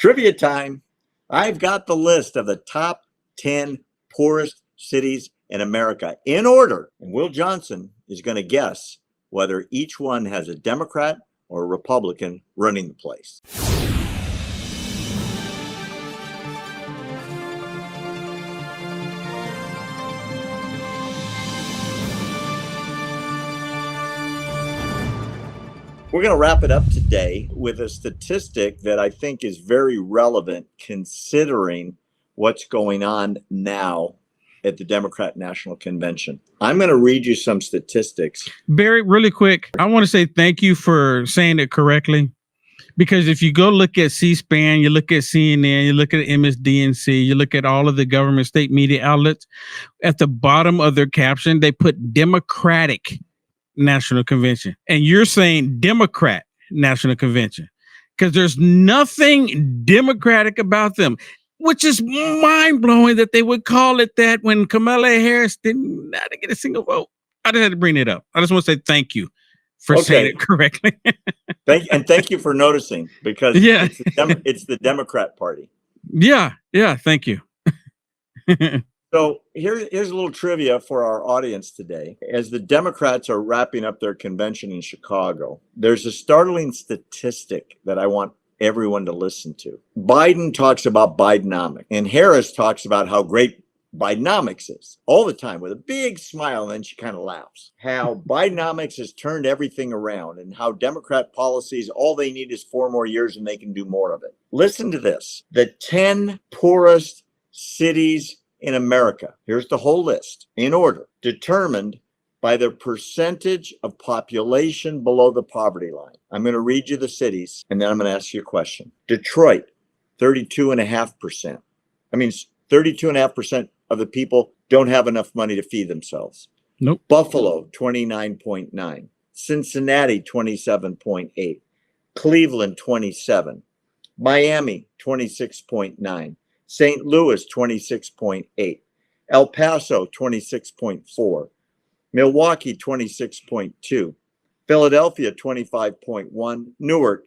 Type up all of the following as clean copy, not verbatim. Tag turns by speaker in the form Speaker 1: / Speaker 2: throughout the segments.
Speaker 1: Trivia time. I've got the list of the top 10 poorest cities in America in order. And Will Johnson is going to guess whether each one has a Democrat or a Republican running the place. We're going to wrap it up today with a statistic that I think is very relevant considering what's going on now at the Democrat National Convention. I'm going to read you some statistics.
Speaker 2: Barry, really quick, I want to say thank you for saying it correctly. Because if you go look at C-SPAN, you look at CNN, you look at MSDNC, you look at all of the government state media outlets, at the bottom of their caption, they put Democratic National Convention. And you're saying Democrat National Convention because there's nothing democratic about them, which is mind-blowing that they would call it that when Kamala Harris didn't get a single vote. I just had to bring it up. I just want to say thank you for saying it correctly.
Speaker 1: Thank you for noticing, because it's the Democrat Party.
Speaker 2: Yeah, thank you.
Speaker 1: So here's a little trivia for our audience today. As the Democrats are wrapping up their convention in Chicago, there's a startling statistic that I want everyone to listen to. Biden talks about Bidenomics, and Harris talks about how great Bidenomics is all the time with a big smile, and then she kind of laughs. How Bidenomics has turned everything around, and how Democrat policies, all they need is 4 more years and they can do more of it. Listen to this. The 10 poorest cities in America, here's the whole list in order, determined by the percentage of population below the poverty line. I'm going to read you the cities, and then I'm going to ask you a question. Detroit, 32.5%. 32.5% of the people don't have enough money to feed themselves.
Speaker 2: Nope.
Speaker 1: Buffalo, 29.9. Cincinnati, 27.8. Cleveland, 27. Miami, 26.9. St. Louis, 26.8. El Paso, 26.4. Milwaukee, 26.2. Philadelphia, 25.1. Newark,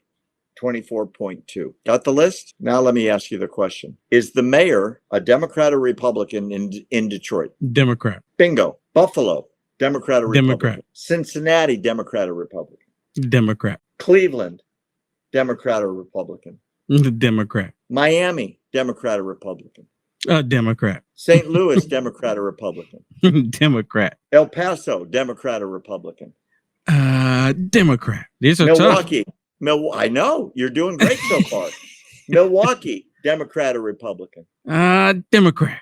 Speaker 1: 24.2. Got the list? Now let me ask you the question. Is the mayor a Democrat or Republican in Detroit?
Speaker 2: Democrat.
Speaker 1: Bingo. Buffalo, Democrat or Republican?
Speaker 2: Democrat.
Speaker 1: Cincinnati, Democrat or Republican?
Speaker 2: Democrat.
Speaker 1: Cleveland, Democrat or Republican?
Speaker 2: Democrat.
Speaker 1: Miami, Democrat or Republican?
Speaker 2: Democrat.
Speaker 1: St. Louis, Democrat or Republican?
Speaker 2: Democrat.
Speaker 1: El Paso, Democrat or Republican?
Speaker 2: Democrat. These are
Speaker 1: Milwaukee.
Speaker 2: tough.
Speaker 1: I know you're doing great so far. Milwaukee, Democrat or Republican?
Speaker 2: Democrat.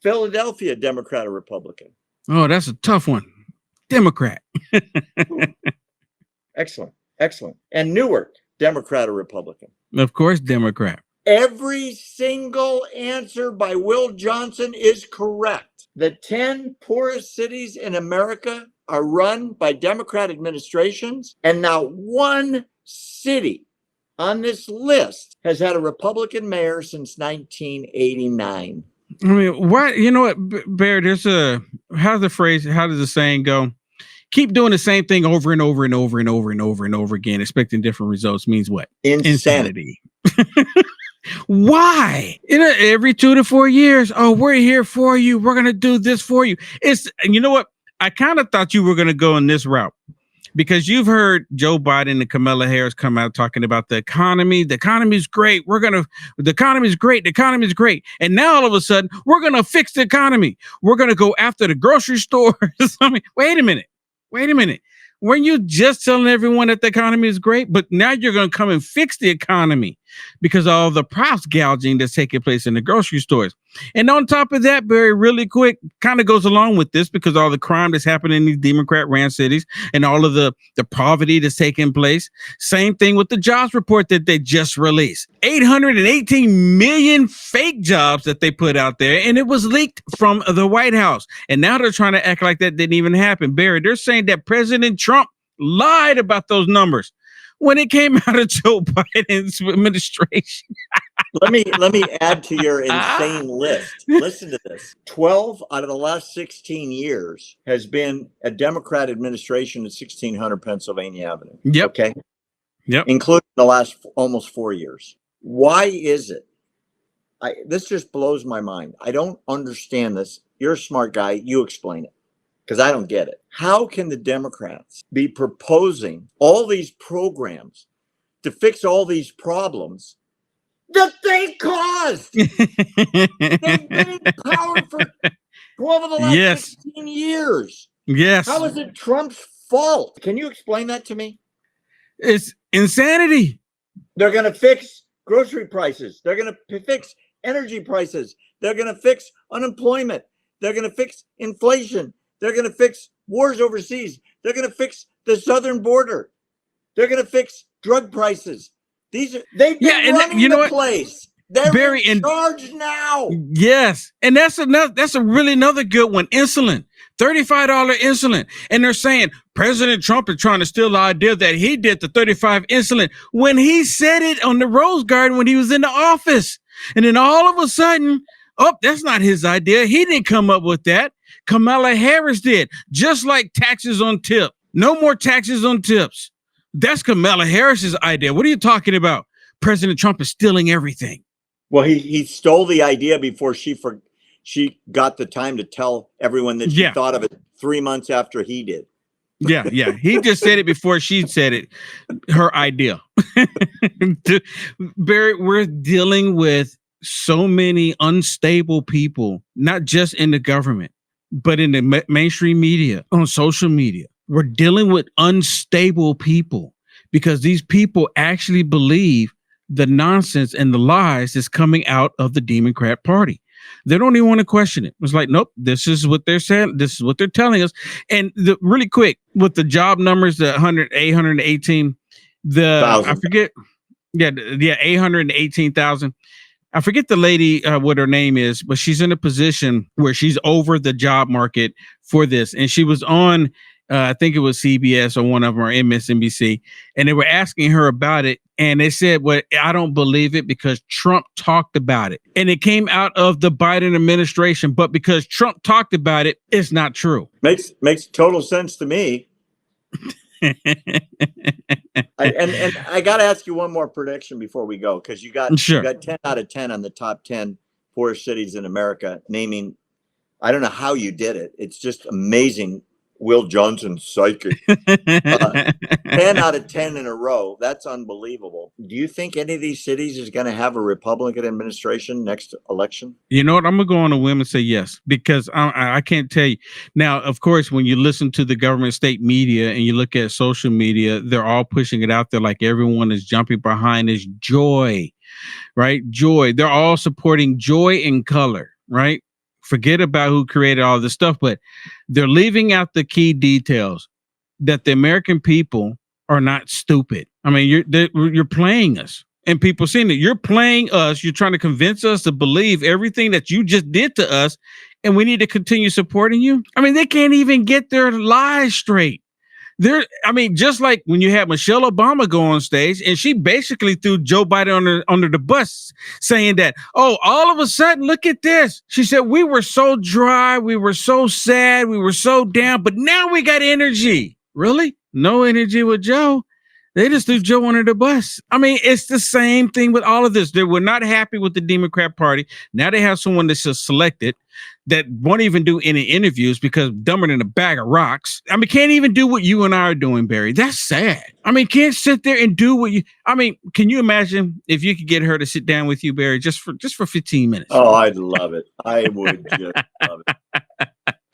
Speaker 1: Philadelphia, Democrat or Republican?
Speaker 2: Oh, that's a tough one. Democrat.
Speaker 1: Excellent. And Newark, Democrat or Republican?
Speaker 2: Of course, Democrat.
Speaker 1: Every single answer by Will Johnson is correct. The 10 poorest cities in America are run by Democrat administrations, and not one city on this list has had a Republican mayor since 1989.
Speaker 2: I mean, why? You know what, Bear? How does the saying go? Keep doing the same thing over and over and over and over and over and over again, expecting different results means what?
Speaker 1: Insanity.
Speaker 2: Why? Every 2 to 4 years, we're here for you. We're going to do this for you. You know what? I kind of thought you were going to go in this route because you've heard Joe Biden and Kamala Harris come out talking about the economy. The economy is great. The economy is great. The economy is great. And now all of a sudden, we're going to fix the economy. We're going to go after the grocery stores. I mean, wait a minute. Weren't you just telling everyone that the economy is great? But now you're going to come and fix the economy because of all the price gouging that's taking place in the grocery stores. And on top of that, Barry, really quick, kind of goes along with this because all the crime that's happening in these Democrat-ran cities and all of the poverty that's taking place. Same thing with the jobs report that they just released. 818 million fake jobs that they put out there, and it was leaked from the White House. And now they're trying to act like that didn't even happen. Barry, they're saying that President Trump lied about those numbers when it came out of Joe Biden's administration.
Speaker 1: Let me add to your insane list. Listen to this. 12 out of the last 16 years has been a Democrat administration at 1600 Pennsylvania Avenue.
Speaker 2: Yep.
Speaker 1: Okay.
Speaker 2: Yep.
Speaker 1: Including the last almost 4 years. Why is it? This just blows my mind. I don't understand this. You're a smart guy. You explain it, because I don't get it. How can the Democrats be proposing all these programs to fix all these problems that they caused? They've been in power for 12 of the last
Speaker 2: Yes.
Speaker 1: 16 years.
Speaker 2: Yes.
Speaker 1: How is it Trump's fault? Can you explain that to me?
Speaker 2: It's insanity.
Speaker 1: They're going to fix grocery prices. They're going to fix energy prices. They're going to fix unemployment. They're going to fix inflation. They're going to fix wars overseas. They're going to fix the southern border. They're going to fix drug prices. They've been running the place. They're in charge now.
Speaker 2: Yes. And that's another good one. Insulin. $35 insulin. And they're saying President Trump is trying to steal the idea that he did the 35 insulin when he said it on the Rose Garden when he was in the office. And then all of a sudden, that's not his idea. He didn't come up with that. Kamala Harris did. Just like taxes on tip. No more taxes on tips. That's Kamala Harris's idea. What are you talking about? President Trump is stealing everything.
Speaker 1: Well, he stole the idea before she got the time to tell everyone that she thought of it 3 months after he did.
Speaker 2: Yeah. He just said it before she said it. Her idea. Barry, we're dealing with so many unstable people, not just in the government, but in the mainstream media, on social media. We're dealing with unstable people because these people actually believe the nonsense and the lies that's coming out of the Democrat Party. They don't even want to question it. It's like, nope, this is what they're saying. This is what they're telling us. And really quick, with the job numbers, the 818, I forget. Yeah, 818,000. I forget the lady, what her name is, but she's in a position where she's over the job market for this. And she was on, I think it was CBS or one of them or MSNBC, and they were asking her about it. And they said, well, I don't believe it because Trump talked about it. And it came out of the Biden administration. But because Trump talked about it, it's not true.
Speaker 1: Makes total sense to me. I got to ask you one more prediction before we go, because you got 10 out of 10 on the top 10 poorest cities in America, naming, I don't know how you did it. It's just amazing. Will Johnson psychic. 10 out of 10 in a row. That's unbelievable. Do you think any of these cities is going to have a Republican administration next election?
Speaker 2: You know what? I'm going to go on a whim and say yes, because I can't tell you. Now, of course, when you listen to the government state media and you look at social media, they're all pushing it out there like everyone is jumping behind this joy, right? Joy. They're all supporting joy in color, right? Forget about who created all this stuff, but they're leaving out the key details that the American people are not stupid. I mean, you're playing us, and people seeing it. You're playing us. You're trying to convince us to believe everything that you just did to us, and we need to continue supporting you. I mean, they can't even get their lies straight. Just like when you had Michelle Obama go on stage and she basically threw Joe Biden under the bus, saying that, all of a sudden, look at this. She said, we were so dry. We were so sad. We were so down, but now we got energy. Really? No energy with Joe. They just threw Joe under the bus. I mean, it's the same thing with all of this. They were not happy with the Democrat Party. Now they have someone that's just selected that won't even do any interviews because dumber than a bag of rocks. I mean, can't even do what you and I are doing, Barry. That's sad. I mean, can't sit there and do what you. I mean, can you imagine if you could get her to sit down with you, Barry, just for 15 minutes?
Speaker 1: Oh, I'd love it. I would just love it.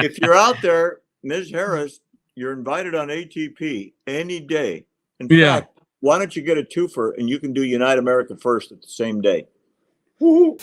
Speaker 1: If you're out there, Ms. Harris, you're invited on ATP any day. In fact, why don't you get a twofer and you can do Unite America First at the same day? Woo-hoo.